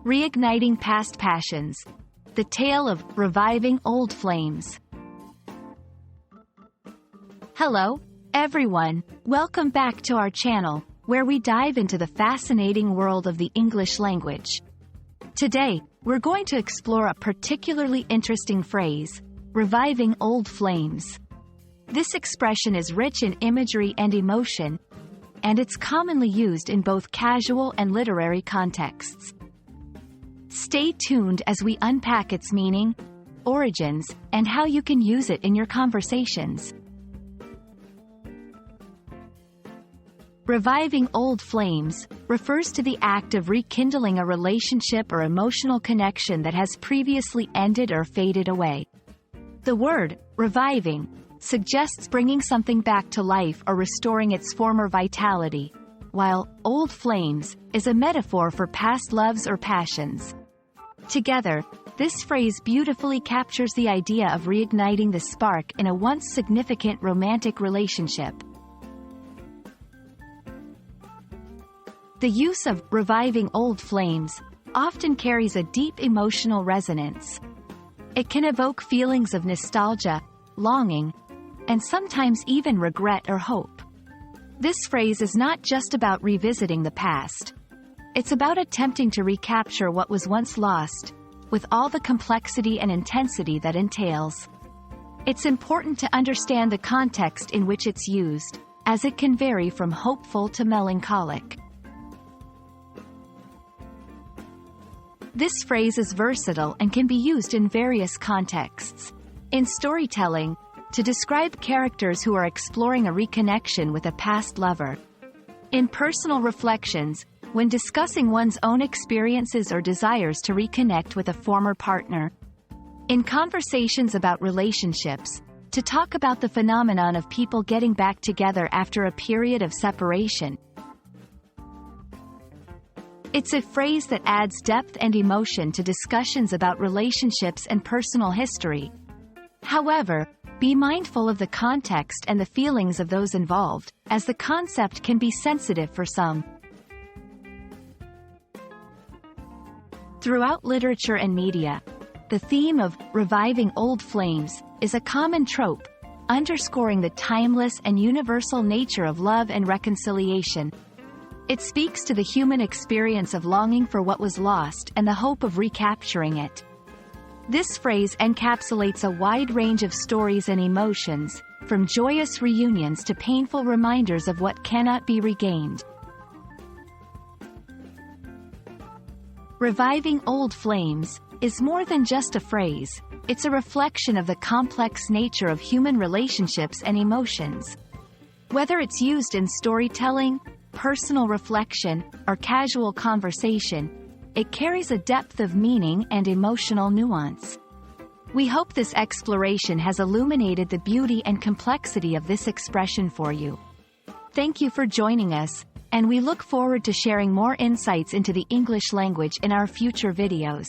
Reigniting Past Passions. The tale of reviving old flames. Hello, everyone. Welcome back to our channel, where we dive into the fascinating world of the English language. Today, we're going to explore a particularly interesting phrase, reviving old flames. This expression is rich in imagery and emotion, and it's commonly used in both casual and literary contexts. Stay tuned as we unpack its meaning, origins, and how you can use it in your conversations. Reviving old flames refers to the act of rekindling a relationship or emotional connection that has previously ended or faded away. The word, reviving, suggests bringing something back to life or restoring its former vitality, while old flames is a metaphor for past loves or passions. Together, this phrase beautifully captures the idea of reigniting the spark in a once significant romantic relationship. The use of reviving old flames often carries a deep emotional resonance. It can evoke feelings of nostalgia, longing, and sometimes even regret or hope. This phrase is not just about revisiting the past. It's about attempting to recapture what was once lost, with all the complexity and intensity that entails. It's important to understand the context in which it's used, as it can vary from hopeful to melancholic. This phrase is versatile and can be used in various contexts. In storytelling, to describe characters who are exploring a reconnection with a past lover. In personal reflections, when discussing one's own experiences or desires to reconnect with a former partner. In conversations about relationships, to talk about the phenomenon of people getting back together after a period of separation. It's a phrase that adds depth and emotion to discussions about relationships and personal history. However, be mindful of the context and the feelings of those involved, as the concept can be sensitive for some. Throughout literature and media, the theme of reviving old flames is a common trope, underscoring the timeless and universal nature of love and reconciliation. It speaks to the human experience of longing for what was lost and the hope of recapturing it. This phrase encapsulates a wide range of stories and emotions, from joyous reunions to painful reminders of what cannot be regained. Reviving old flames is more than just a phrase, it's a reflection of the complex nature of human relationships and emotions. Whether it's used in storytelling, personal reflection, or casual conversation, it carries a depth of meaning and emotional nuance. We hope this exploration has illuminated the beauty and complexity of this expression for you. Thank you for joining us, and we look forward to sharing more insights into the English language in our future videos.